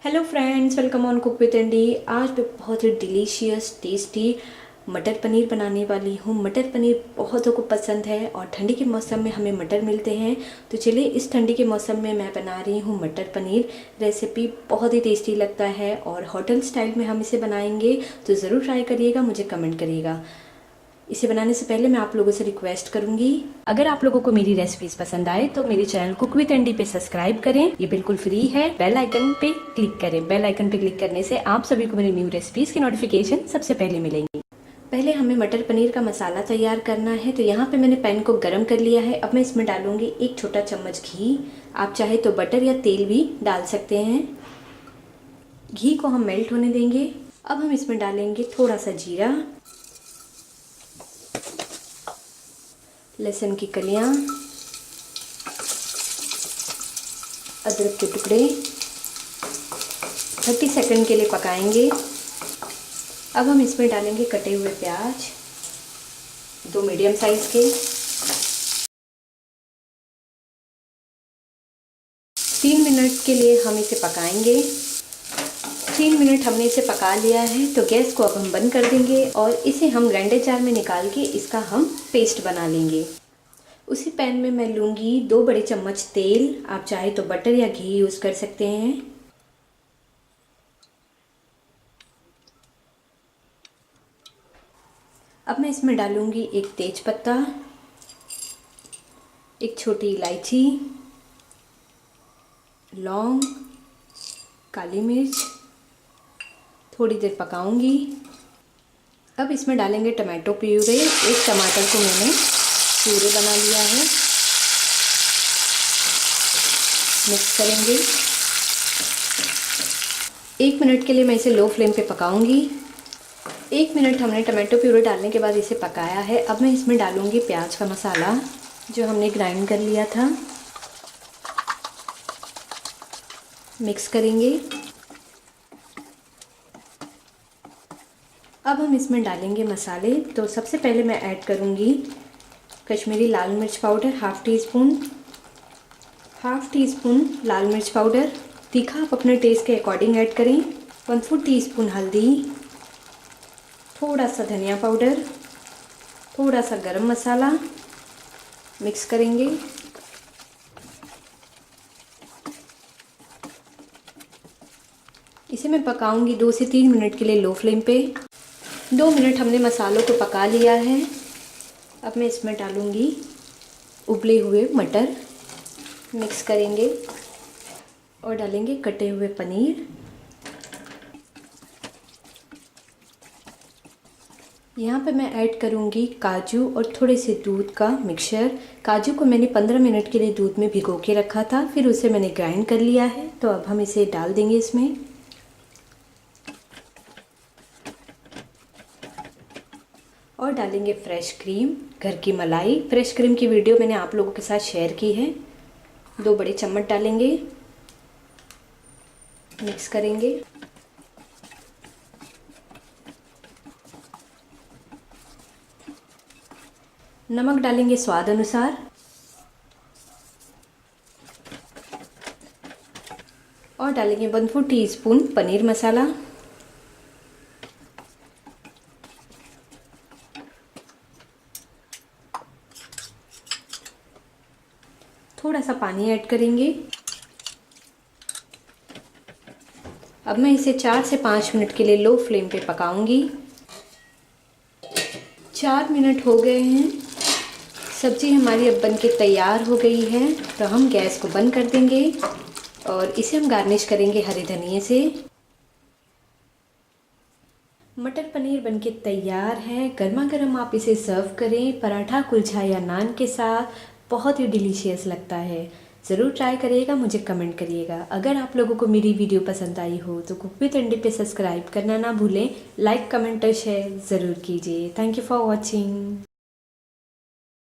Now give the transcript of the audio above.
Hello friends, welcome on cook with Andy. आज मैं बहुत ही डिलीशियस टेस्टी मटर पनीर बनाने वाली हूँ। मटर पनीर बहुतों को पसंद है और ठंडी के मौसम में हमें मटर मिलते हैं, तो चलिए इस ठंडी के मौसम में मैं बना रही हूँ मटर पनीर। रेसिपी बहुत ही टेस्टी लगता है और होटल स्टाइल में हम इसे बनाएंगे, तो ज़रूर ट्राई करिएगा, मुझे कमेंट करिएगा। इसे बनाने से पहले मैं आप लोगों से रिक्वेस्ट करूंगी, अगर आप लोगों को मेरी रेसिपीज पसंद आए तो मेरे चैनल कुक विद एंडी पे सब्सक्राइब करें। ये बिल्कुल फ्री है। बेल आइकन पे क्लिक करें। बेल आइकन पे क्लिक करने से आप सभी को मेरी न्यू रेसिपीज की नोटिफिकेशन सबसे पहले मिलेंगी। पहले हमें मटर पनीर का मसाला तैयार करना है, तो यहाँ पे मैंने पैन को गर्म कर लिया है। अब मैं इसमें डालूंगी 1 छोटा चम्मच घी। आप चाहे तो बटर या तेल भी डाल सकते हैं। घी को हम मेल्ट होने देंगे। अब हम इसमें डालेंगे थोड़ा सा जीरा, लहसुन की कलियां, अदरक के टुकड़े। 30 सेकंड के लिए पकाएंगे। अब हम इसमें डालेंगे कटे हुए प्याज, 2 मीडियम साइज के। 3 मिनट के लिए हम इसे पकाएंगे। 3 मिनट हमने इसे पका लिया है, तो गैस को अब हम बंद कर देंगे और इसे हम ग्राइंडर जार में निकाल के इसका हम पेस्ट बना लेंगे। उसी पैन में मैं लूँगी 2 बड़े चम्मच तेल। आप चाहे तो बटर या घी यूज़ कर सकते हैं। अब मैं इसमें डालूँगी 1 तेज पत्ता, 1 छोटी इलायची, लौंग, काली मिर्च। थोड़ी देर पकाऊंगी। अब इसमें डालेंगे टमाटो प्यूरे। 1 टमाटर को मैंने प्यूरे बना लिया है। मिक्स करेंगे। 1 मिनट के लिए मैं इसे लो फ्लेम पे पकाऊंगी। 1 मिनट हमने टमाटो प्यूरे डालने के बाद इसे पकाया है। अब मैं इसमें डालूंगी प्याज का मसाला जो हमने ग्राइंड कर लिया था। मिक्स करेंगे। अब हम इसमें डालेंगे मसाले। तो सबसे पहले मैं ऐड करूंगी कश्मीरी लाल मिर्च पाउडर हाफ़ टी स्पून लाल मिर्च पाउडर। तीखा आप अपने टेस्ट के अकॉर्डिंग ऐड करें। 1/4 टीस्पून हल्दी, थोड़ा सा धनिया पाउडर, थोड़ा सा गरम मसाला। मिक्स करेंगे। इसे मैं पकाऊंगी 2 से 3 मिनट के लिए लो फ्लेम पे। 2 मिनट हमने मसालों को पका लिया है। अब मैं इसमें डालूंगी उबले हुए मटर। मिक्स करेंगे और डालेंगे कटे हुए पनीर। यहाँ पे मैं ऐड करूँगी काजू और थोड़े से दूध का मिक्सचर। काजू को मैंने 15 मिनट के लिए दूध में भिगो के रखा था, फिर उसे मैंने ग्राइंड कर लिया है। तो अब हम इसे डाल देंगे इसमें। और डालेंगे फ्रेश क्रीम, घर की मलाई। फ्रेश क्रीम की वीडियो मैंने आप लोगों के साथ शेयर की है। 2 बड़े चम्मच डालेंगे। मिक्स करेंगे। नमक डालेंगे स्वाद अनुसार। और डालेंगे 1/4 टीस्पून पनीर मसाला। थोड़ा सा पानी ऐड करेंगे। अब मैं इसे 4 से 5 मिनट के लिए लो फ्लेम पे पकाऊंगी। 4 मिनट हो गए हैं। सब्जी हमारी अब बन के तैयार हो गई है, तो हम गैस को बंद कर देंगे और इसे हम गार्निश करेंगे हरे धनिए से। मटर पनीर बनके तैयार है। गर्मा गर्म आप इसे सर्व करें पराठा, कुलचा या नान के साथ। बहुत ही डिलीशियस लगता है। ज़रूर ट्राई करिएगा, मुझे कमेंट करिएगा। अगर आप लोगों को मेरी वीडियो पसंद आई हो तो कुक विद एंडी पे सब्सक्राइब करना ना भूलें। लाइक, कमेंट और शेयर ज़रूर कीजिए। Thank you for watching.